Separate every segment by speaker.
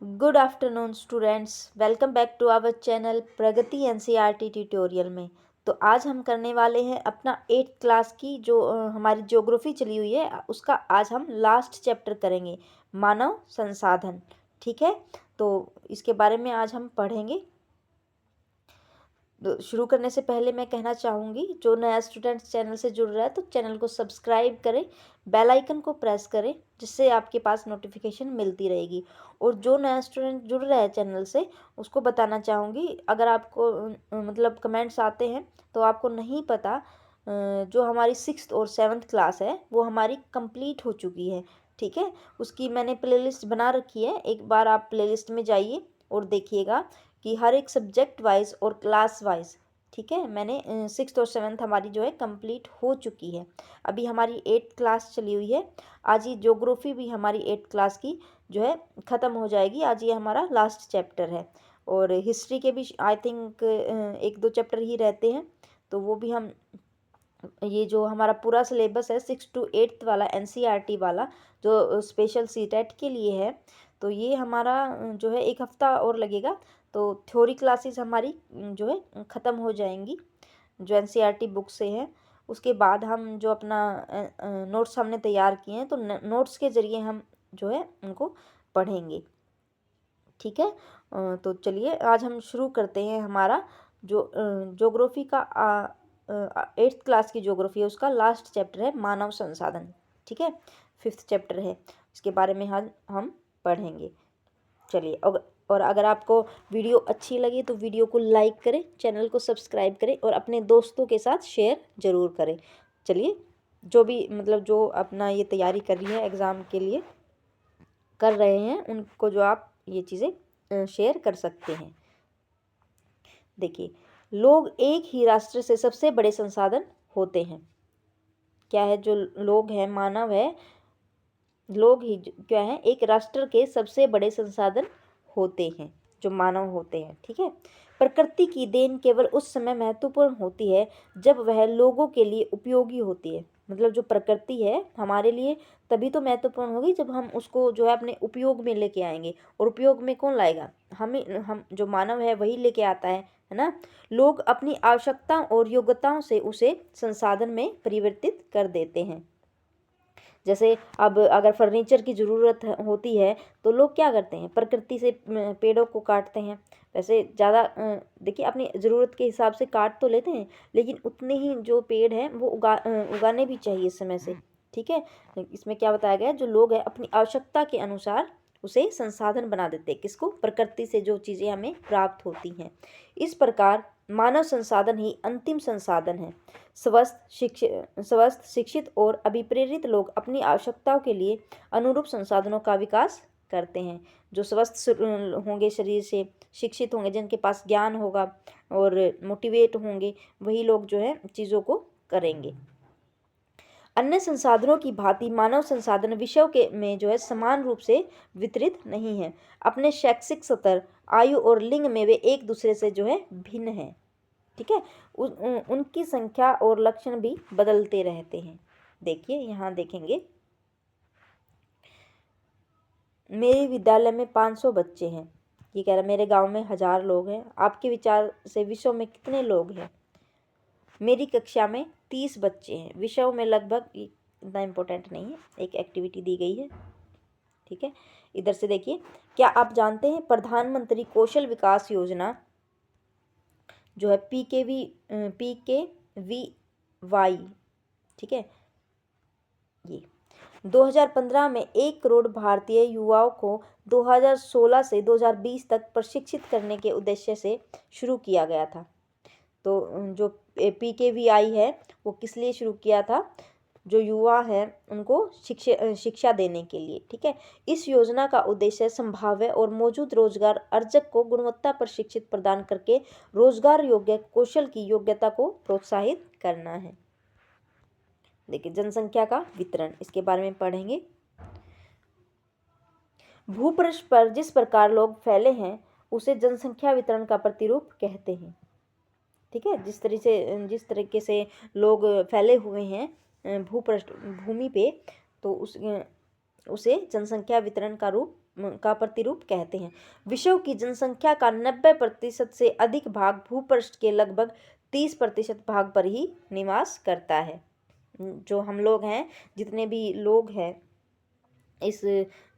Speaker 1: Good afternoon students, welcome back to our channel Pragati NCERT tutorial में। तो आज हम करने वाले हैं अपना 8th क्लास की जो हमारी ज्योग्राफी चली हुई है उसका आज हम लास्ट चैप्टर करेंगे, मानव संसाधन। ठीक है, तो इसके बारे में आज हम पढ़ेंगे। तो शुरू करने से पहले मैं कहना चाहूँगी, जो नया स्टूडेंट चैनल से जुड़ रहा है तो चैनल को सब्सक्राइब करें, बेल आइकन को प्रेस करें, जिससे आपके पास नोटिफिकेशन मिलती रहेगी। और जो नया स्टूडेंट जुड़ रहा है चैनल से उसको बताना चाहूँगी, अगर आपको मतलब कमेंट्स आते हैं तो आपको नहीं पता, जो हमारी 6th और 7th क्लास है वो हमारी कंप्लीट हो चुकी है। ठीक है, उसकी मैंने प्लेलिस्ट बना रखी है, एक बार आप प्लेलिस्ट में जाइए और देखिएगा कि हर एक सब्जेक्ट वाइज और क्लास वाइज। ठीक है, मैंने 6th और 7th हमारी जो है कंप्लीट हो चुकी है। अभी हमारी 8th क्लास चली हुई है। आज ये ज्योग्राफी भी हमारी 8th क्लास की जो है ख़त्म हो जाएगी। आज ये हमारा लास्ट चैप्टर है। और हिस्ट्री के भी आई थिंक 1-2 चैप्टर ही रहते हैं, तो वो भी हम, ये जो हमारा पूरा सिलेबस है 6 to 8th वाला एनसीईआरटी वाला, जो स्पेशल सीटेट के लिए है, तो ये हमारा जो है 1 हफ्ता और लगेगा। तो थ्योरी क्लासेस हमारी जो है ख़त्म हो जाएंगी, जो एनसीईआरटी बुक से है। उसके बाद हम जो अपना नोट्स हमने तैयार किए हैं, तो नोट्स के ज़रिए हम जो है उनको पढ़ेंगे। ठीक है, तो चलिए आज हम शुरू करते हैं। हमारा जो ज्योग्राफी का 8th क्लास की ज्योग्राफी है उसका लास्ट चैप्टर है मानव संसाधन। ठीक है, 5th चैप्टर है, इसके बारे में हम पढ़ेंगे। चलिए, और अगर आपको वीडियो अच्छी लगी तो वीडियो को लाइक करें, चैनल को सब्सक्राइब करें और अपने दोस्तों के साथ शेयर ज़रूर करें। चलिए, जो भी मतलब जो अपना ये तैयारी कर रही है एग्ज़ाम के लिए कर रहे हैं, उनको जो आप ये चीज़ें शेयर कर सकते हैं। देखिए, लोग एक ही राष्ट्र से सबसे बड़े संसाधन होते हैं। क्या है, जो लोग हैं, मानव है, लोग ही क्या है, एक राष्ट्र के सबसे बड़े संसाधन होते हैं, जो मानव होते हैं। ठीक है, प्रकृति की देन केवल उस समय महत्वपूर्ण होती है जब वह लोगों के लिए उपयोगी होती है। मतलब जो प्रकृति है हमारे लिए तभी तो महत्वपूर्ण होगी जब हम उसको जो है अपने उपयोग में लेके आएंगे। और उपयोग में कौन लाएगा? हम जो मानव है वही लेके आता है ना। लोग अपनी आवश्यकताओं और योग्यताओं से उसे संसाधन में परिवर्तित कर देते हैं। जैसे अब अगर फर्नीचर की ज़रूरत होती है तो लोग क्या करते हैं, प्रकृति से पेड़ों को काटते हैं। वैसे ज़्यादा देखिए, अपनी ज़रूरत के हिसाब से काट तो लेते हैं, लेकिन उतने ही जो पेड़ हैं वो उगाने भी चाहिए समय से। ठीक है, इसमें क्या बताया गया है, जो लोग हैं अपनी आवश्यकता के अनुसार उसे संसाधन बना देते हैं। किसको? प्रकृति से जो चीज़ें हमें प्राप्त होती हैं। इस प्रकार मानव संसाधन ही अंतिम संसाधन है। स्वस्थ, शिक्षित और अभिप्रेरित लोग अपनी आवश्यकताओं के लिए अनुरूप संसाधनों का विकास करते हैं। जो स्वस्थ होंगे, शरीर से शिक्षित होंगे, जिनके पास ज्ञान होगा और मोटिवेट होंगे, वही लोग जो है चीज़ों को करेंगे। अन्य संसाधनों की भांति मानव संसाधन विषयों के में जो है समान रूप से वितरित नहीं है। अपने शैक्षिक स्तर, आयु और लिंग में वे एक दूसरे से जो है भिन्न हैं। ठीक है, उनकी संख्या और लक्षण भी बदलते रहते हैं। देखिए, यहाँ देखेंगे, मेरे विद्यालय में 500 बच्चे हैं। ये कह रहा है मेरे गांव में 1000 लोग हैं। आपके विचार से विश्व में कितने लोग हैं? मेरी कक्षा में 30 बच्चे हैं। विषयों में लगभग, इतना इम्पोर्टेंट नहीं है, एक एक्टिविटी दी गई है। ठीक है, इधर से देखिए, क्या आप जानते हैं प्रधानमंत्री कौशल विकास योजना जो है PKVY, ठीक है, ये 2015 में 1 करोड़ भारतीय युवाओं को 2016 से 2020 तक प्रशिक्षित करने के उद्देश्य से शुरू किया गया था। तो जो PKVI है वो किस लिए शुरू किया था? जो युवा है उनको शिक्षा देने के लिए। ठीक है, इस योजना का उद्देश्य संभाव्य और मौजूद रोजगार अर्जक को गुणवत्ता प्रशिक्षित प्रदान करके रोजगार योग्य कौशल की योग्यता को प्रोत्साहित करना है। देखिए, जनसंख्या का वितरण, इसके बारे में पढ़ेंगे। भूपृष्ठ पर जिस प्रकार लोग फैले हैं उसे जनसंख्या वितरण का प्रतिरूप कहते हैं। ठीक है, जिस तरीके से लोग फैले हुए हैं भूपृष्ठ भूमि पे, तो उसे जनसंख्या वितरण का रूप का प्रतिरूप कहते हैं। विश्व की जनसंख्या का 90% से अधिक भाग भूपृष्ठ के लगभग 30% भाग पर ही निवास करता है। जो हम लोग हैं, जितने भी लोग हैं इस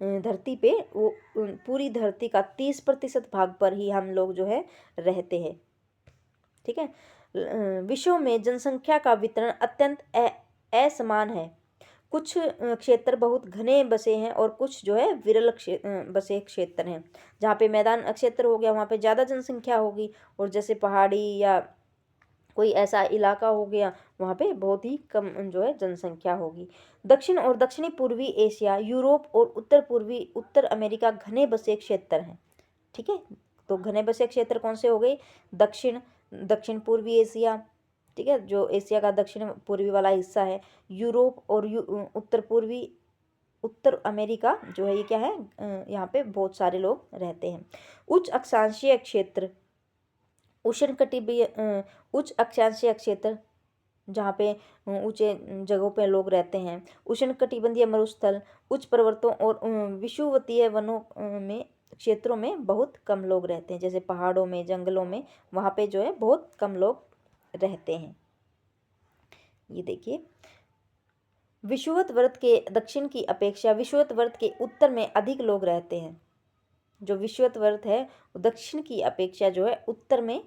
Speaker 1: धरती पे, वो पूरी धरती का 30% भाग पर ही हम लोग जो है रहते हैं। ठीक है। विश्व में जनसंख्या का वितरण अत्यंत असमान है। कुछ क्षेत्र बहुत घने बसे हैं और कुछ जो है विरल बसे क्षेत्र हैं। जहाँ पे मैदान क्षेत्र हो गया वहाँ पे ज़्यादा जनसंख्या होगी, और जैसे पहाड़ी या कोई ऐसा इलाका हो गया वहाँ पे बहुत ही कम जो है जनसंख्या होगी। दक्षिण और दक्षिणी पूर्वी एशिया, यूरोप और उत्तर पूर्वी उत्तर अमेरिका घने बसे क्षेत्र हैं। ठीक है। तो घने बसे क्षेत्र कौन से हो गए? दक्षिण पूर्वी एशिया, ठीक है, जो एशिया का दक्षिण पूर्वी वाला हिस्सा है। यूरोप और उत्तर पूर्वी उत्तर अमेरिका जो है, ये क्या है, यहाँ पे बहुत सारे लोग रहते हैं। उच्च अक्षांशीय क्षेत्र, उच्च अक्षांशीय क्षेत्र जहाँ पे ऊंचे जगहों पे लोग रहते हैं। उष्णकटिबंधीय मरुस्थल, उच्च पर्वतों और विषुवतीय वनों में क्षेत्रों में बहुत कम लोग रहते हैं। जैसे पहाड़ों में, जंगलों में, वहाँ पे जो है बहुत कम लोग रहते हैं। ये देखिए, विषुवत वृत्त के दक्षिण की अपेक्षा विषुवत वृत्त के उत्तर में अधिक लोग रहते हैं। जो विषुवत वृत्त है दक्षिण की अपेक्षा जो है उत्तर में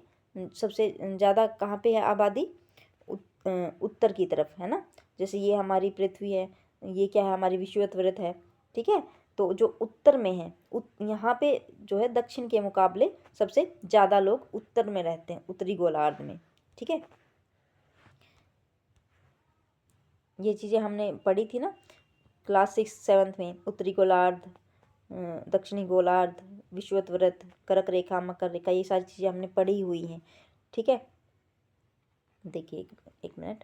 Speaker 1: सबसे ज़्यादा कहाँ पे है आबादी? उत्तर की तरफ, है ना। जैसे ये हमारी पृथ्वी है, ये क्या है, हमारी विषुवत वृत्त है। ठीक है। तो जो उत्तर में है, यहाँ पे जो है दक्षिण के मुकाबले सबसे ज़्यादा लोग उत्तर में रहते हैं, उत्तरी गोलार्ध में। ठीक है। ये चीज़ें हमने पढ़ी थी ना क्लास 6-7 में। उत्तरी गोलार्ध, दक्षिणी गोलार्ध, विषुवत वृत्त, कर्क रेखा, मकर रेखा, ये सारी चीज़ें हमने पढ़ी हुई हैं। ठीक है। देखिए एक मिनट।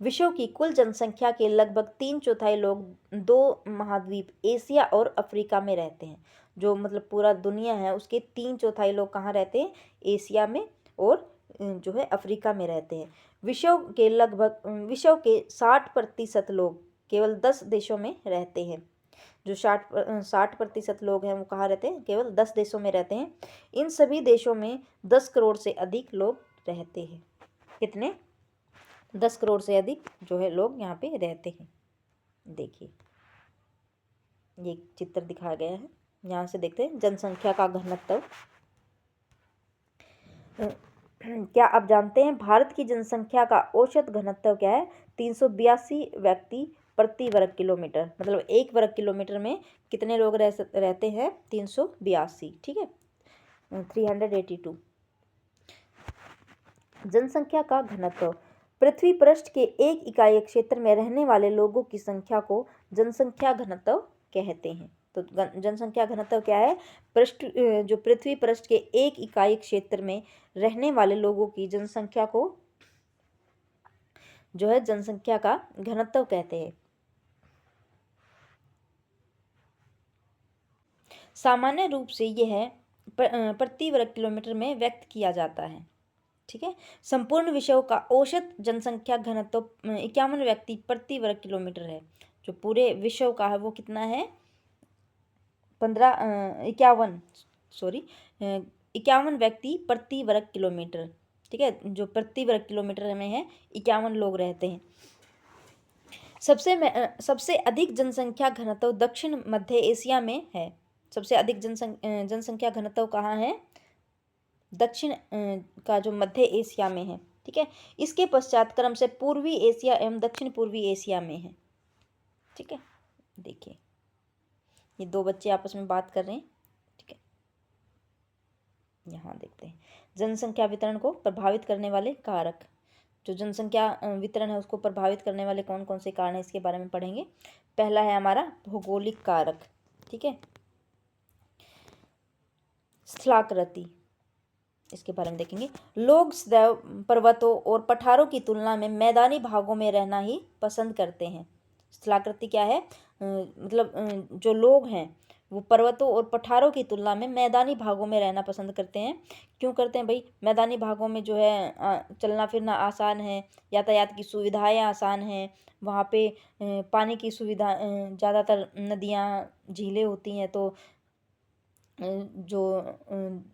Speaker 1: विश्व की कुल जनसंख्या के लगभग 3/4 लोग 2 महाद्वीप एशिया और अफ्रीका में रहते हैं। जो मतलब पूरा दुनिया है उसके 3/4 लोग कहाँ रहते हैं? एशिया में और जो है अफ्रीका में रहते हैं। विश्व के 60% लोग केवल 10 देशों में रहते हैं। जो 60% लोग हैं वो कहाँ रहते हैं? केवल 10 देशों में रहते हैं। इन सभी देशों में 10 करोड़ से अधिक लोग रहते हैं। कितने? 10 करोड़ से अधिक जो है लोग यहाँ पे रहते हैं। देखिए ये चित्र दिखाया गया है, यहाँ से देखते हैं जनसंख्या का घनत्व। क्या आप जानते हैं भारत की जनसंख्या का औसत घनत्व क्या है? 382 व्यक्ति प्रति वर्ग किलोमीटर। मतलब 1 वर्ग किलोमीटर में कितने लोग रहते हैं? 382। ठीक है, 382। जनसंख्या का घनत्व, पृथ्वी पृष्ठ के एक इकाई क्षेत्र में रहने वाले लोगों की संख्या को जनसंख्या घनत्व कहते हैं। तो जनसंख्या घनत्व क्या है? जो पृथ्वी पृष्ठ के एक इकाई क्षेत्र में रहने वाले लोगों की जनसंख्या को जो है जनसंख्या का घनत्व कहते हैं। सामान्य रूप से यह प्रति वर्ग किलोमीटर में व्यक्त किया जाता है। ठीक है। संपूर्ण विश्व का औसत जनसंख्या घनत्व 51 व्यक्ति प्रति वर्ग किलोमीटर है। जो पूरे विश्व का है वो कितना है? 51 व्यक्ति प्रति वर्ग किलोमीटर। ठीक है, जो प्रति वर्ग किलोमीटर में है 51 लोग रहते हैं। सबसे अधिक जनसंख्या घनत्व दक्षिण मध्य एशिया में है। सबसे अधिक जनसंख्या घनत्व कहाँ है? दक्षिण का जो मध्य एशिया में है। ठीक है। इसके पश्चात क्रम से पूर्वी एशिया एवं दक्षिण पूर्वी एशिया में है। ठीक है। देखिए ये 2 बच्चे आपस में बात कर रहे हैं। ठीक है, यहाँ देखते हैं जनसंख्या वितरण को प्रभावित करने वाले कारक। जो जनसंख्या वितरण है उसको प्रभावित करने वाले कौन कौन से कारण हैं इसके बारे में पढ़ेंगे। पहला है हमारा भौगोलिक कारक। ठीक है, स्थलाकृति, इसके बारे में देखेंगे। लोग सदैव पर्वतों और पठारों की तुलना में मैदानी भागों में रहना ही पसंद करते हैं। स्थलाकृति क्या है? मतलब जो लोग हैं वो पर्वतों और पठारों की तुलना में मैदानी भागों में रहना पसंद करते हैं। क्यों करते हैं भाई? मैदानी भागों में जो है चलना फिरना आसान है, यातायात की सुविधाएं आसान हैं, वहाँ पे पानी की सुविधा, ज़्यादातर नदियाँ झीलें होती हैं, तो जो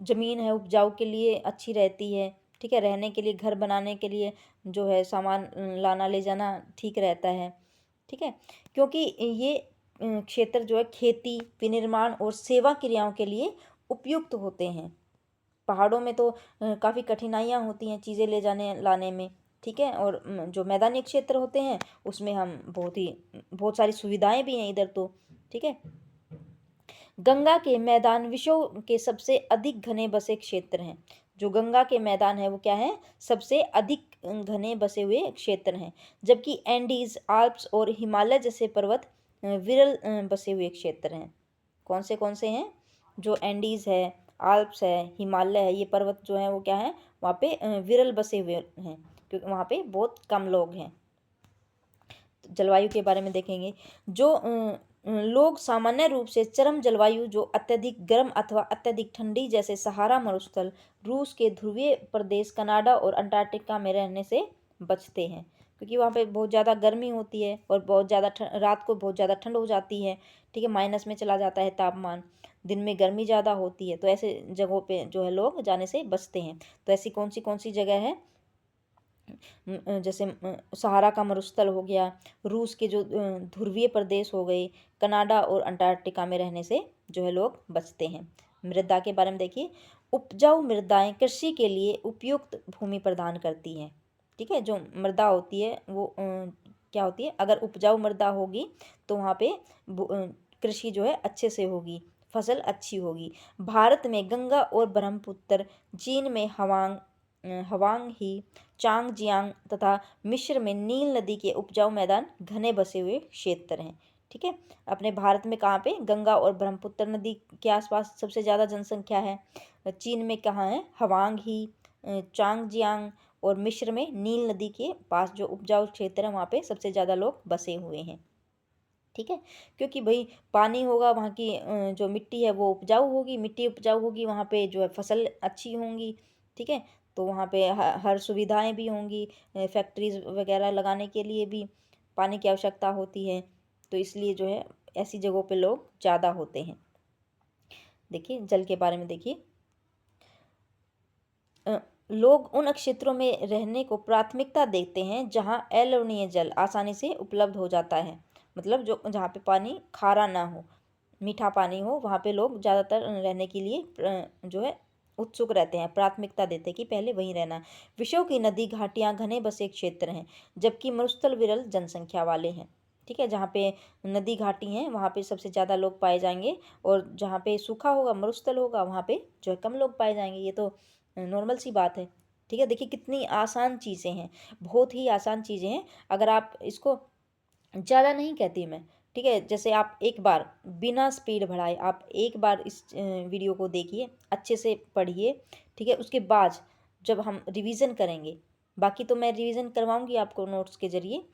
Speaker 1: ज़मीन है उपजाऊ के लिए अच्छी रहती है। ठीक है, रहने के लिए, घर बनाने के लिए जो है सामान लाना ले जाना ठीक रहता है। ठीक है, क्योंकि ये क्षेत्र जो है खेती, विनिर्माण और सेवा क्रियाओं के लिए उपयुक्त होते हैं। पहाड़ों में तो काफ़ी कठिनाइयाँ होती हैं चीज़ें ले जाने लाने में। ठीक है, और जो मैदानी क्षेत्र होते हैं उसमें हम बहुत सारी सुविधाएं भी हैं इधर तो। ठीक है, गंगा के मैदान विश्व के सबसे अधिक घने बसे क्षेत्र हैं। जो गंगा के मैदान है वो क्या है? सबसे अधिक घने बसे हुए क्षेत्र हैं। जबकि एंडीज, आल्प्स और हिमालय जैसे पर्वत विरल बसे हुए क्षेत्र हैं। कौन से हैं? जो एंडीज है, आल्प्स है, हिमालय है, ये पर्वत जो है वो क्या है? वहाँ पे विरल बसे हुए हैं, क्योंकि वहाँ पे बहुत कम लोग हैं। जलवायु के बारे में देखेंगे। जो लोग सामान्य रूप से चरम जलवायु, जो अत्यधिक गर्म अथवा अत्यधिक ठंडी, जैसे सहारा मरुस्थल, रूस के ध्रुवीय प्रदेश, कनाडा और अंटार्कटिका में रहने से बचते हैं, क्योंकि वहाँ पे बहुत ज़्यादा गर्मी होती है और बहुत ज़्यादा रात को बहुत ज़्यादा ठंड हो जाती है। ठीक है, माइनस में चला जाता है तापमान, दिन में गर्मी ज़्यादा होती है, तो ऐसे जगहों पे जो है लोग जाने से बचते हैं। तो ऐसी कौन सी जगह है? जैसे सहारा का मरुस्थल हो गया, रूस के जो ध्रुवीय प्रदेश हो गए, कनाडा और अंटार्कटिका में रहने से जो है लोग बचते हैं। मृदा के बारे में देखिए। उपजाऊ मृदाएं कृषि के लिए उपयुक्त भूमि प्रदान करती हैं। ठीक है, जो मृदा होती है वो क्या होती है? अगर उपजाऊ मृदा होगी तो वहाँ पे कृषि जो है अच्छे से होगी, फसल अच्छी होगी। भारत में गंगा और ब्रह्मपुत्र, चीन में हवांग ही, चांगजियांग तथा मिस्र में नील नदी के उपजाऊ मैदान घने बसे हुए क्षेत्र हैं। ठीक है, अपने भारत में कहाँ पे? गंगा और ब्रह्मपुत्र नदी के आसपास सबसे ज़्यादा जनसंख्या है। चीन में कहाँ है? हवांग ही, चांगजियांग और मिस्र में नील नदी के पास जो उपजाऊ क्षेत्र है वहाँ पे सबसे ज़्यादा लोग बसे हुए हैं। ठीक है, क्योंकि भाई पानी होगा, वहाँ की जो मिट्टी है वो उपजाऊ होगी, मिट्टी उपजाऊ होगी, वहाँ पे जो है फसल अच्छी होंगी। ठीक है, तो वहाँ पे हर सुविधाएं भी होंगी, फैक्ट्रीज वगैरह लगाने के लिए भी पानी की आवश्यकता होती है, तो इसलिए जो है ऐसी जगहों पे लोग ज़्यादा होते हैं। देखिए जल के बारे में देखिए। लोग उन क्षेत्रों में रहने को प्राथमिकता देते हैं जहां अलवणीय जल आसानी से उपलब्ध हो जाता है। मतलब जो जहाँ पे पानी खारा ना हो, मीठा पानी हो, वहाँ पे लोग ज़्यादातर रहने के लिए जो है उत्सुक रहते हैं, प्राथमिकता देते हैं कि पहले वहीं रहना है। विश्व की नदी घाटियाँ घने बसे क्षेत्र हैं, जबकि मरुस्थल विरल जनसंख्या वाले हैं। ठीक है, जहाँ पे नदी घाटी हैं वहाँ पे सबसे ज़्यादा लोग पाए जाएंगे, और जहाँ पे सूखा होगा, मरुस्थल होगा, वहाँ पे जो है कम लोग पाए जाएंगे। ये तो नॉर्मल सी बात है। ठीक है, देखिए कितनी आसान चीज़ें हैं, बहुत ही आसान चीज़ें हैं। अगर आप इसको, ज़्यादा नहीं कहती मैं, ठीक है, जैसे आप एक बार बिना स्पीड बढ़ाए आप एक बार इस वीडियो को देखिए, अच्छे से पढ़िए। ठीक है, उसके बाद जब हम रिवीजन करेंगे, बाकी तो मैं रिवीजन करवाऊंगी आपको नोट्स के ज़रिए,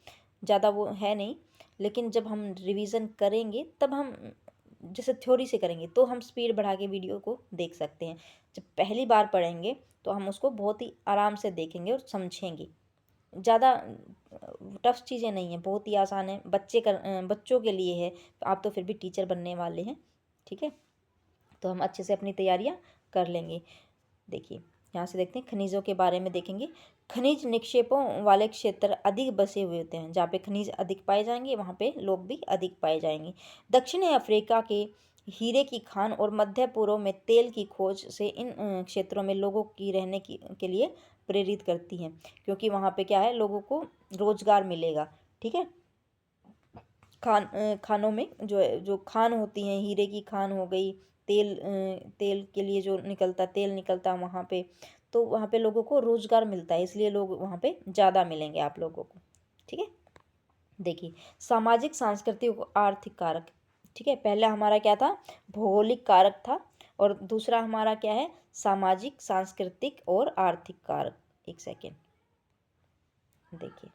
Speaker 1: ज़्यादा वो है नहीं, लेकिन जब हम रिवीजन करेंगे तब हम जैसे थ्योरी से करेंगे तो हम स्पीड बढ़ा के वीडियो को देख सकते हैं। जब पहली बार पढ़ेंगे तो हम उसको बहुत ही आराम से देखेंगे और समझेंगे। ज़्यादा टफ चीज़ें नहीं है, बहुत ही आसान है, बच्चों के लिए है। आप तो फिर भी टीचर बनने वाले हैं। ठीक है, तो हम अच्छे से अपनी तैयारियां कर लेंगे। देखिए यहाँ से देखते हैं, खनिजों के बारे में देखेंगे। खनिज निक्षेपों वाले क्षेत्र अधिक बसे हुए होते हैं, जहाँ पे खनिज अधिक पाए जाएंगे वहाँ पे लोग भी अधिक पाए जाएंगे। दक्षिणी अफ्रीका के हीरे की खान और मध्य पूर्व में तेल की खोज से इन क्षेत्रों में लोगों की रहने की के लिए प्रेरित करती हैं, क्योंकि वहाँ पे क्या है, लोगों को रोजगार मिलेगा। ठीक है, खानों में जो है, जो खान होती हैं, हीरे की खान हो गई, तेल के लिए जो तेल निकलता है वहाँ पे, तो वहाँ पे लोगों को रोजगार मिलता है, इसलिए लोग वहाँ पे ज़्यादा मिलेंगे आप लोगों को। ठीक है, देखिए सामाजिक, सांस्कृतिक और आर्थिक कारक। ठीक है, पहला हमारा क्या था? भौगोलिक कारक था, और दूसरा हमारा क्या है? सामाजिक, सांस्कृतिक और आर्थिक कारक। एक सेकेंड, देखिए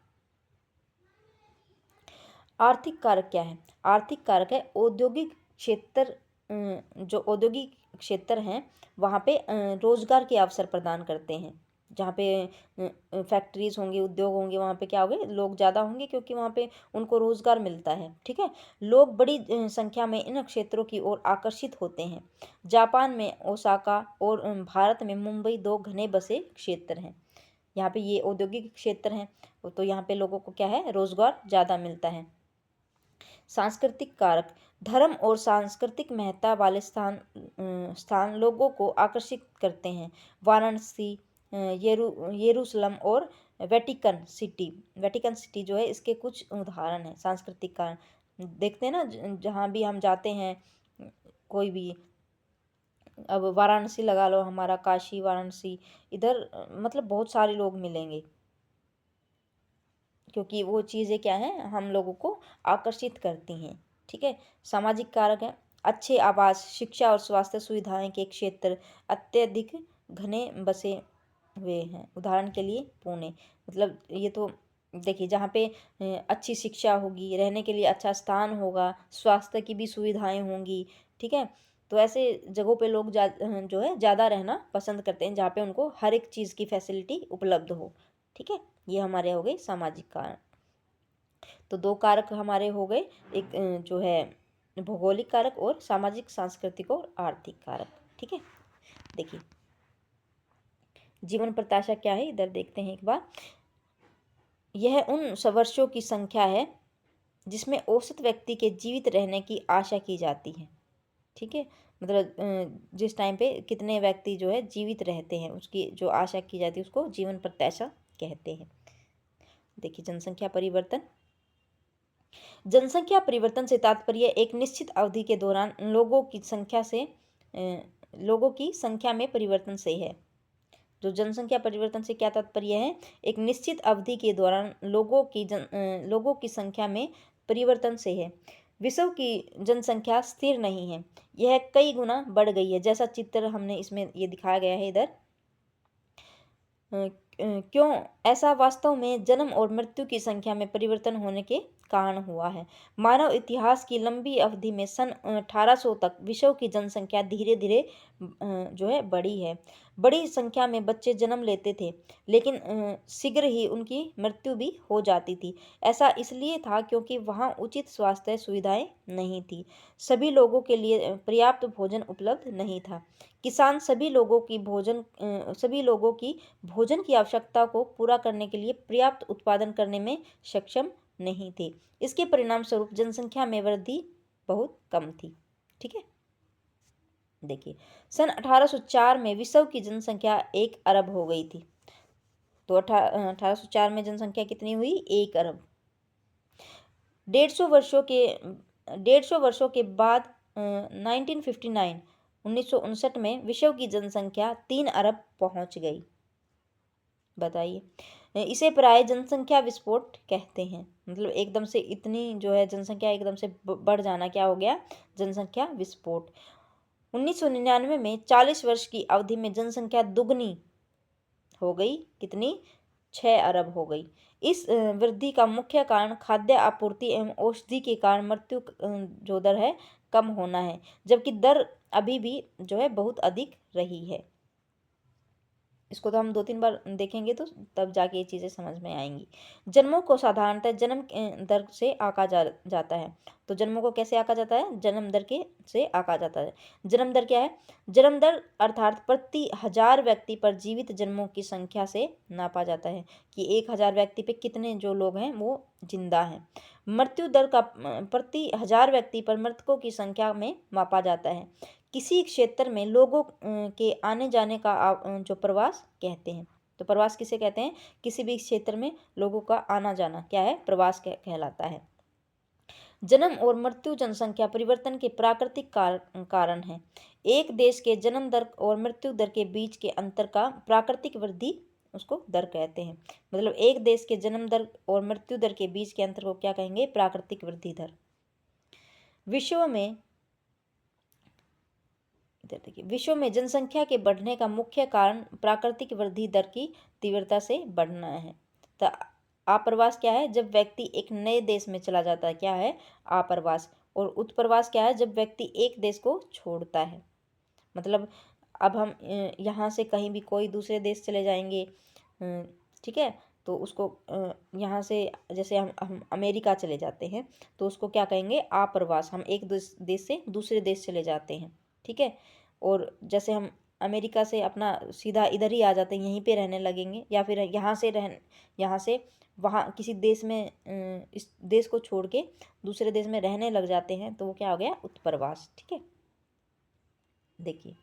Speaker 1: आर्थिक कारक क्या है? आर्थिक कारक है औद्योगिक क्षेत्र जो औद्योगिक क्षेत्र हैं वहाँ पे रोजगार के अवसर प्रदान करते हैं। जहाँ पे फैक्ट्रीज होंगी, उद्योग होंगे, वहाँ पे क्या होंगे, लोग ज़्यादा होंगे क्योंकि वहाँ पे उनको रोजगार मिलता है। ठीक है, लोग बड़ी संख्या में इन क्षेत्रों की ओर आकर्षित होते हैं। जापान में ओसाका और भारत में मुंबई दो घने बसे क्षेत्र हैं। यहाँ पे ये औद्योगिक क्षेत्र हैं, तो यहाँ पे लोगों को क्या है, रोजगार ज़्यादा मिलता है। सांस्कृतिक कारक, धर्म और सांस्कृतिक महत्ता वाले स्थान लोगों को आकर्षित करते हैं। वाराणसी, यरूशलेम और वेटिकन सिटी जो है, इसके कुछ उदाहरण हैं सांस्कृतिक कारण। देखते हैं ना, जहाँ भी हम जाते हैं कोई भी, अब वाराणसी लगा लो, हमारा काशी वाराणसी, इधर मतलब बहुत सारे लोग मिलेंगे क्योंकि वो चीज़ें क्या हैं, हम लोगों को आकर्षित करती हैं। ठीक है, सामाजिक कारक है, अच्छे आवास, शिक्षा और स्वास्थ्य सुविधाएं के क्षेत्र अत्यधिक घने बसे हुए हैं। उदाहरण के लिए पुणे, मतलब ये तो देखिए, जहाँ पे अच्छी शिक्षा होगी, रहने के लिए अच्छा स्थान होगा, स्वास्थ्य की भी सुविधाएं होंगी। ठीक है, तो ऐसे जगहों पे लोग जो है ज़्यादा रहना पसंद करते हैं, जहाँ पे उनको हर एक चीज़ की फैसिलिटी उपलब्ध हो। ठीक है, ये हमारे हो गए सामाजिक कारण। तो दो कारक हमारे हो गए, एक जो है भौगोलिक कारक और सामाजिक, सांस्कृतिक और आर्थिक कारक। ठीक है, देखिए जीवन प्रत्याशा क्या है, इधर देखते हैं एक बार। यह उन वर्षों की संख्या है जिसमें औसत व्यक्ति के जीवित रहने की आशा की जाती है। ठीक है, मतलब जिस टाइम पे कितने व्यक्ति जो है जीवित रहते हैं, उसकी जो आशा की जाती है उसको जीवन प्रत्याशा कहते हैं। देखिए जनसंख्या परिवर्तन, जनसंख्या परिवर्तन से तात्पर्य एक निश्चित अवधि के दौरान लोगों की संख्या में परिवर्तन से है। जो जनसंख्या परिवर्तन से क्या तात्पर्य है, एक निश्चित अवधि के दौरान लोगों की संख्या में परिवर्तन से है। विश्व की जनसंख्या स्थिर नहीं है, यह कई गुना बढ़ गई है, जैसा चित्र हमने इसमें ये दिखाया गया है इधर। क्यों ऐसा, वास्तव में जन्म और मृत्यु की संख्या में परिवर्तन होने के कारण हुआ है। मानव इतिहास की लंबी अवधि में सन 1800 तक विश्व की जनसंख्या धीरे धीरे जो है बढ़ी है। बड़ी संख्या में बच्चे जन्म लेते थे, लेकिन शीघ्र ही उनकी मृत्यु भी हो जाती थी। ऐसा इसलिए था क्योंकि वहाँ उचित स्वास्थ्य सुविधाएं नहीं थी, सभी लोगों के लिए पर्याप्त भोजन उपलब्ध नहीं था। किसान सभी लोगों की भोजन की आवश्यकता को पूरा करने के लिए पर्याप्त उत्पादन करने में सक्षम नहीं थे। इसके परिणाम स्वरूप जनसंख्या में वृद्धि बहुत कम थी। ठीक है, देखिए सन 1804 में विश्व की जनसंख्या 1 अरब हो गई थी। तो 1804 में जनसंख्या कितनी हुई, 1 अरब। 150 वर्षों के बाद 1959 में विश्व की जनसंख्या 3 अरब पहुंच गई। बताइए, इसे प्राय जनसंख्या विस्फोट कहते हैं। मतलब एकदम से इतनी जो है जनसंख्या एकदम से बढ़ जाना क्या हो गया, जनसंख्या विस्फोट। 1999 में 40 वर्ष की अवधि में जनसंख्या दुगनी हो गई, कितनी, 6 अरब हो गई। इस वृद्धि का मुख्य कारण खाद्य आपूर्ति एवं औषधि के कारण मृत्यु जो दर है कम होना है, जबकि दर अभी भी जो है बहुत अधिक रही है। इसको तो हम 2-3 बार देखेंगे तो तब जाके ये चीज़ें समझ में आएंगी। जन्मों को साधारणतः जन्म दर से आंका जाता है। तो जन्मों को कैसे आंका जाता है, जन्म दर के से आंका जाता है। जन्म दर क्या है, जन्म दर अर्थात प्रति 1000 व्यक्ति पर जीवित जन्मों की संख्या से नापा जाता है कि 1000 व्यक्ति पे कितने जो लोग हैं वो जिंदा हैं। मृत्यु दर का प्रति 1000 व्यक्ति पर मृतकों की संख्या में मापा जाता है। किसी क्षेत्र में लोगों के आने जाने का जो प्रवास कहते हैं। तो प्रवास किसे कहते हैं, किसी भी क्षेत्र में लोगों का आना जाना क्या है, प्रवास कहलाता है। जन्म और मृत्यु जनसंख्या परिवर्तन के प्राकृतिक कारण है। एक देश के जन्म दर और मृत्यु दर के बीच के अंतर का प्राकृतिक वृद्धि उसको दर कहते हैं। मतलब एक देश के जन्म दर और मृत्यु दर के बीच के अंतर को क्या कहेंगे, प्राकृतिक वृद्धि दर। विश्व में जनसंख्या के बढ़ने का मुख्य कारण प्राकृतिक वृद्धि दर की तीव्रता से बढ़ना है। तो आप्रवास क्या है, जब व्यक्ति एक नए देश में चला जाता है, क्या है, आप्रवास। और उत्प्रवास क्या है? जब व्यक्ति एक देश को छोड़ता है। मतलब अब हम यहाँ से कहीं भी कोई दूसरे देश चले जाएंगे, ठीक है, तो उसको यहाँ से जैसे हम अमेरिका चले जाते हैं तो उसको क्या कहेंगे? आप्रवास। हम एक देश से दूसरे देश चले जाते हैं, ठीक है। और जैसे हम अमेरिका से अपना सीधा इधर ही आ जाते हैं, यहीं पे रहने लगेंगे, या फिर यहाँ से वहाँ किसी देश में इस देश को छोड़ के दूसरे देश में रहने लग जाते हैं, तो वो क्या हो गया? उत्प्रवास, ठीक है। देखिए,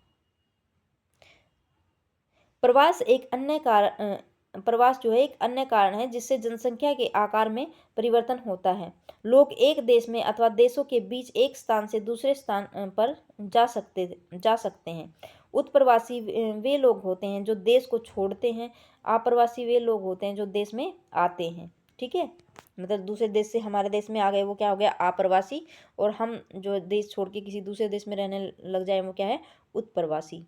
Speaker 1: प्रवास एक अन्य कारण प्रवास जो है एक अन्य कारण है जिससे जनसंख्या के आकार में परिवर्तन होता है। लोग एक देश में अथवा देशों के बीच एक स्थान से दूसरे स्थान पर जा सकते हैं। उत्प्रवासी वे लोग होते हैं जो देश को छोड़ते हैं। आप्रवासी वे लोग होते हैं जो देश में आते हैं, ठीक है। मतलब दूसरे देश से हमारे देश में आ गए, वो क्या हो गया? आप्रवासी। और हम जो देश छोड़ के किसी दूसरे देश में रहने लग जाए, वो क्या है? उत्प्रवासी।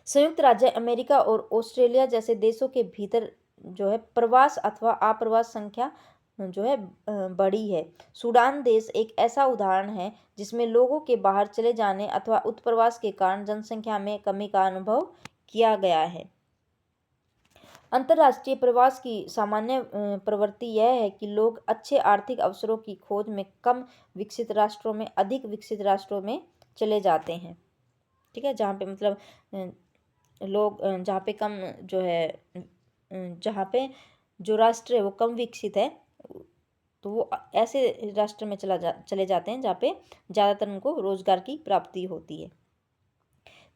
Speaker 1: संयुक्त राज्य अमेरिका और ऑस्ट्रेलिया जैसे देशों के भीतर जो है प्रवास अथवा आप्रवास संख्या जो है बड़ी है। सूडान देश एक ऐसा उदाहरण है जिसमें लोगों के बाहर चले जाने अथवा उत्प्रवास के कारण जनसंख्या में कमी का अनुभव किया गया है। अंतर्राष्ट्रीय प्रवास की सामान्य प्रवृत्ति यह है कि लोग अच्छे आर्थिक अवसरों की खोज में कम विकसित राष्ट्रों में अधिक विकसित राष्ट्रों में चले जाते हैं, ठीक है। जहाँ पे मतलब लोग जहाँ पे कम जो है जहाँ पे जो राष्ट्र है वो कम विकसित है, तो वो ऐसे राष्ट्र में चले जाते हैं जहाँ पे ज़्यादातर उनको रोजगार की प्राप्ति होती है।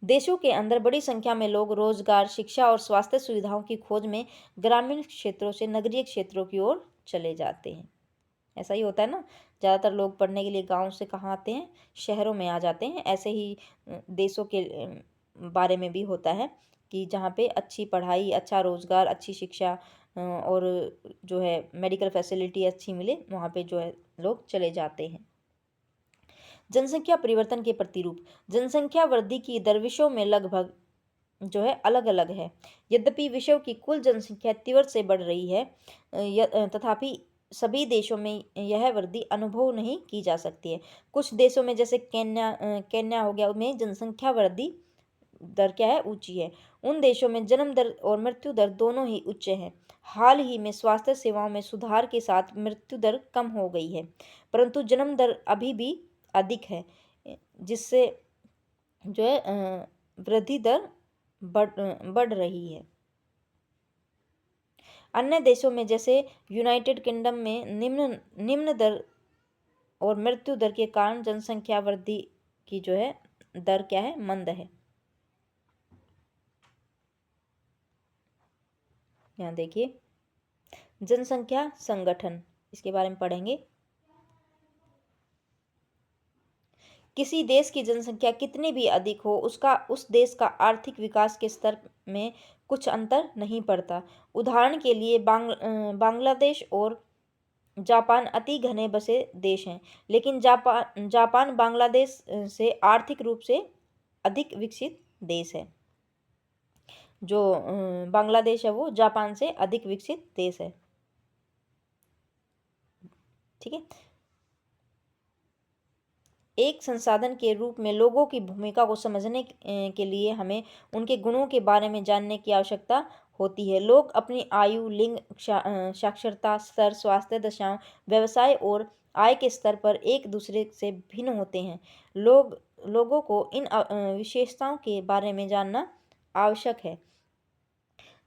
Speaker 1: देशों के अंदर बड़ी संख्या में लोग रोजगार, शिक्षा और स्वास्थ्य सुविधाओं की खोज में ग्रामीण क्षेत्रों से नगरीय क्षेत्रों की ओर चले जाते हैं। ऐसा ही होता है ना, ज़्यादातर लोग पढ़ने के लिए गांव से कहाँ आते हैं? शहरों में आ जाते हैं। ऐसे ही देशों के बारे में भी होता है कि जहाँ पे अच्छी पढ़ाई, अच्छा रोजगार, अच्छी शिक्षा और जो है मेडिकल फैसिलिटी अच्छी मिले, वहाँ पे जो है लोग चले जाते हैं। जनसंख्या परिवर्तन के प्रतिरूप। जनसंख्या वृद्धि की दर विश्व में लगभग जो है अलग अलग है। यद्यपि विश्व की कुल जनसंख्या तीव्र से बढ़ रही है, तथापि सभी देशों में यह वृद्धि अनुभव नहीं की जा सकती है। कुछ देशों में जैसे केन्या हो गया, उनमें जनसंख्या वृद्धि दर क्या है? ऊंची है। उन देशों में जन्म दर और मृत्यु दर दोनों ही उच्च हैं। हाल ही में स्वास्थ्य सेवाओं में सुधार के साथ मृत्यु दर कम हो गई है, परंतु जन्म दर अभी भी अधिक है, जिससे जो है वृद्धि दर बढ़ रही है। अन्य देशों में जैसे यूनाइटेड किंगडम में निम्न दर और मृत्यु दर के कारण जनसंख्या वृद्धि की जो है दर क्या है? मंद है। यहाँ देखिए, जनसंख्या संगठन, इसके बारे में पढ़ेंगे। किसी देश की जनसंख्या कितनी भी अधिक हो, उसका उस देश का आर्थिक विकास के स्तर में कुछ अंतर नहीं पड़ता। उदाहरण के लिए बांग्लादेश और जापान अति घने बसे देश हैं, लेकिन जापान बांग्लादेश से आर्थिक रूप से अधिक विकसित देश है। जो बांग्लादेश है वो जापान से अधिक विकसित देश है, ठीक है। एक संसाधन के रूप में लोगों की भूमिका को समझने के लिए हमें उनके गुणों के बारे में जानने की आवश्यकता होती है। लोग अपनी आयु, लिंग, साक्षरता स्तर, स्वास्थ्य दशाओं, व्यवसाय और आय के स्तर पर एक दूसरे से भिन्न होते हैं। लोगों को इन विशेषताओं के बारे में जानना आवश्यक है।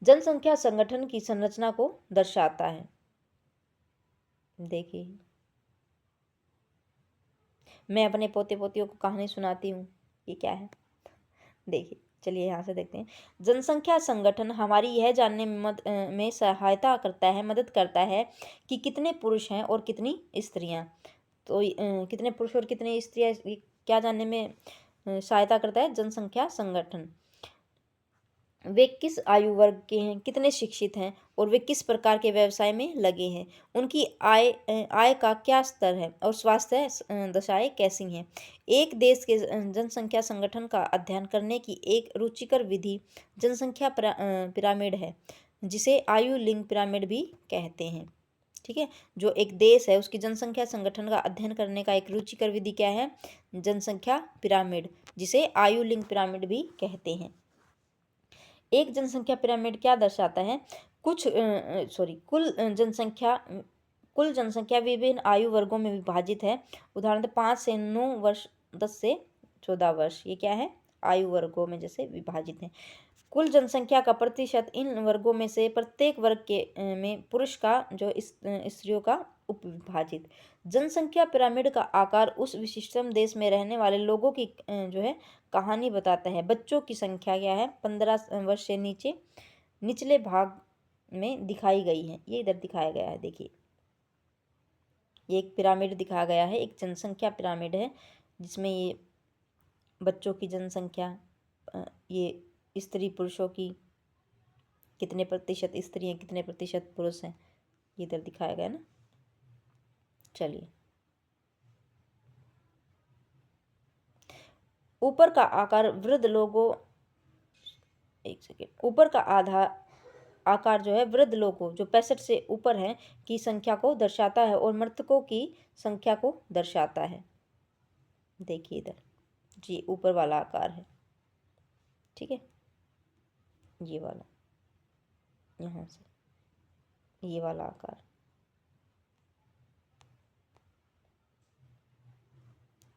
Speaker 1: जनसंख्या संगठन की संरचना को दर्शाता है। देखिए, मैं अपने पोते पोतियों को कहानी सुनाती हूँ, ये क्या है? देखिए, चलिए यहाँ से देखते हैं। जनसंख्या संगठन हमारी यह जानने में सहायता करता है, मदद करता है कि कितने पुरुष हैं और कितनी स्त्रियाँ। तो कितने पुरुष और कितनी स्त्रियाँ, क्या जानने में सहायता करता है? जनसंख्या संगठन। वे किस आयु वर्ग के हैं, कितने शिक्षित हैं और वे किस प्रकार के व्यवसाय में लगे हैं, उनकी आय का क्या स्तर है और स्वास्थ्य दशाएं कैसी हैं। एक देश के जनसंख्या संगठन का अध्ययन करने की एक रुचिकर विधि जनसंख्या पिरामिड है, जिसे आयु लिंग पिरामिड भी कहते हैं, ठीक है। जो एक देश है उसकी जनसंख्या संगठन का अध्ययन करने का एक रुचिकर विधि क्या है? जनसंख्या पिरामिड, जिसे आयु लिंक पिरामिड भी कहते हैं। एक जनसंख्या पिरामिड क्या दर्शाता है? कुल जनसंख्या विभिन्न आयु वर्गों में विभाजित है। उदाहरण 5 से 9 वर्ष, 10 से 14 वर्ष, ये क्या है? आयु वर्गों में जैसे विभाजित है। कुल जनसंख्या का प्रतिशत इन वर्गों में से प्रत्येक वर्ग के में पुरुष का जो स्त्रियों का उपविभाजित। जनसंख्या पिरामिड का आकार उस विशिष्टतम देश में रहने वाले लोगों की जो है कहानी बताता है। बच्चों की संख्या क्या है? 15 वर्ष से नीचे निचले भाग में दिखाई गई है। ये इधर दिखाया गया है, देखिए ये एक पिरामिड दिखाया गया है, एक जनसंख्या पिरामिड है जिसमें ये बच्चों की जनसंख्या, ये स्त्री पुरुषों की कितने प्रतिशत स्त्री हैं, कितने प्रतिशत पुरुष हैं, ये इधर दिखाया गया ना। चलिए, ऊपर का आकार वृद्ध लोगों, एक सेकेंड, ऊपर का आकार जो है वृद्ध लोगों जो 65 से ऊपर हैं की संख्या को दर्शाता है और मृतकों की संख्या को दर्शाता है। देखिए इधर जी ऊपर वाला आकार है, ठीक है, ये वाला, यहाँ से ये वाला आकार,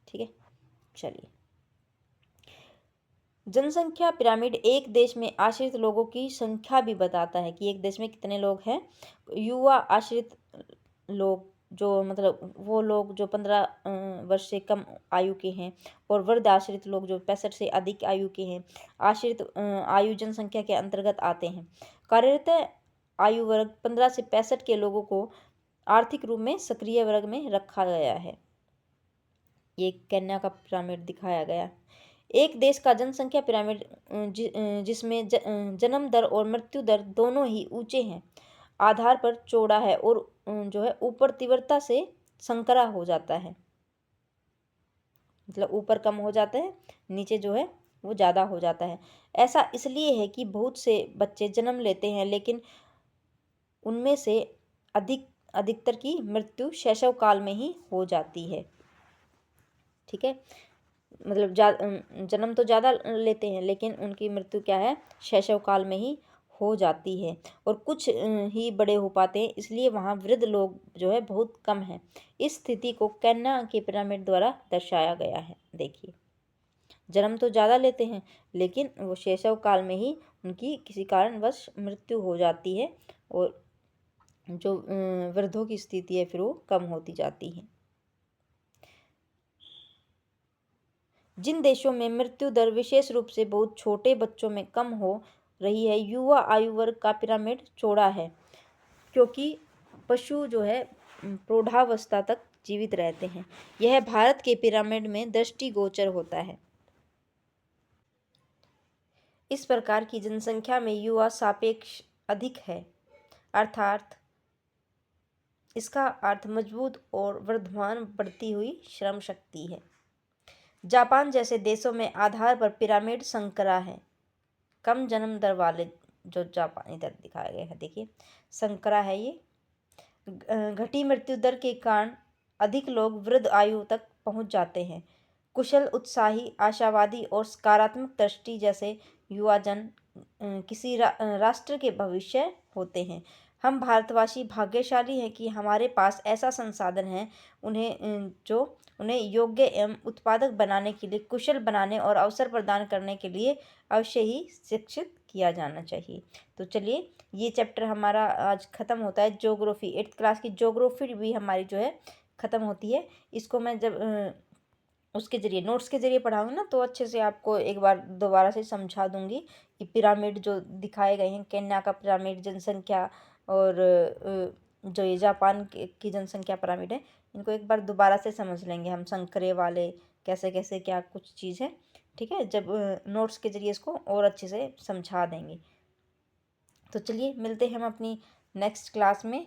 Speaker 1: ठीक है। चलिए, जनसंख्या पिरामिड एक देश में आश्रित लोगों की संख्या भी बताता है कि एक देश में कितने लोग हैं। युवा आश्रित लोग जो मतलब वो लोग जो 15 वर्ष से कम आयु के हैं, और वृद्ध आश्रित लोग जो 65 से अधिक आयु के हैं, आश्रित आयु जनसंख्या के अंतर्गत आते हैं। कार्यरत आयु वर्ग 15 से 65 के लोगों को आर्थिक रूप में सक्रिय वर्ग में रखा गया है। ये केन्या का पिरामिड दिखाया गया। एक देश का जनसंख्या पिरामिड जिसमें जन्म दर और मृत्यु दर दोनों ही ऊंचे हैं आधार पर चौड़ा है और जो है ऊपर तीव्रता से संकरा हो जाता है, मतलब ऊपर कम हो जाता है, नीचे जो है वो ज़्यादा हो जाता है। ऐसा इसलिए है कि बहुत से बच्चे जन्म लेते हैं लेकिन उनमें से अधिकतर की मृत्यु शैशव काल में ही हो जाती है, ठीक है। मतलब जन्म तो ज़्यादा लेते हैं लेकिन उनकी मृत्यु क्या है? शैशव काल में ही हो जाती है, और कुछ ही बड़े हो पाते हैं, इसलिए वहाँ वृद्ध लोग जो है बहुत कम हैं। इस स्थिति को केन्या के पिरामिड द्वारा दर्शाया गया है। देखिए, जन्म तो ज़्यादा लेते हैं लेकिन वो शैशव काल में ही उनकी किसी कारणवश मृत्यु हो जाती है, और जो वृद्धों की स्थिति है फिर वो कम होती जाती है। जिन देशों में मृत्यु दर विशेष रूप से बहुत छोटे बच्चों में कम हो रही है, युवा आयु वर्ग का पिरामिड चौड़ा है, क्योंकि पशु जो है प्रौढ़ावस्था तक जीवित रहते हैं। यह भारत के पिरामिड में दृष्टिगोचर होता है। इस प्रकार की जनसंख्या में युवा सापेक्ष अधिक है, अर्थात इसका अर्थ मजबूत और वर्धमान बढ़ती हुई श्रम शक्ति है। जापान जैसे देशों में आधार पर पिरामिड संकरा है। कम जन्म दर वाले जो जापान इधर दिखाया गया है, देखिए संकरा है ये। घटी मृत्यु दर के कारण अधिक लोग वृद्ध आयु तक पहुंच जाते हैं। कुशल, उत्साही, आशावादी और सकारात्मक दृष्टि जैसे युवाजन किसी राष्ट्र के भविष्य होते हैं। हम भारतवासी भाग्यशाली हैं कि हमारे पास ऐसा संसाधन है उन्हें योग्य एवं उत्पादक बनाने के लिए, कुशल बनाने और अवसर प्रदान करने के लिए अवश्य ही शिक्षित किया जाना चाहिए। तो चलिए, ये चैप्टर हमारा आज ख़त्म होता है। ज्योग्राफी 8th क्लास की ज्योग्राफी भी हमारी जो है ख़त्म होती है। इसको मैं जब उसके ज़रिए नोट्स के ज़रिए पढ़ाऊँगी ना तो अच्छे से आपको एक बार दोबारा से समझा दूँगी कि पिरामिड जो दिखाए गए हैं, केन्या का पिरामिड जनसंख्या, और जो ये जापान की जनसंख्या पिरामिड है, इनको एक बार दोबारा से समझ लेंगे हम, संकरे वाले कैसे कैसे क्या कुछ चीज़ है, ठीक है। जब नोट्स के ज़रिए इसको और अच्छे से समझा देंगे। तो चलिए, मिलते हैं हम अपनी नेक्स्ट क्लास में।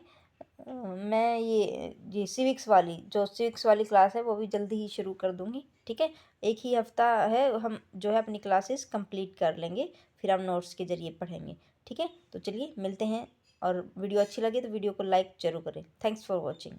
Speaker 1: मैं ये सिविक्स वाली क्लास है वो भी जल्दी ही शुरू कर दूँगी, ठीक है। एक ही हफ्ता है, हम जो है अपनी क्लासेस कंप्लीट कर लेंगे, फिर हम नोट्स के ज़रिए पढ़ेंगे, ठीक है। तो चलिए, मिलते हैं और वीडियो अच्छी लगी तो वीडियो को लाइक ज़रूर करें। Thanks for watching.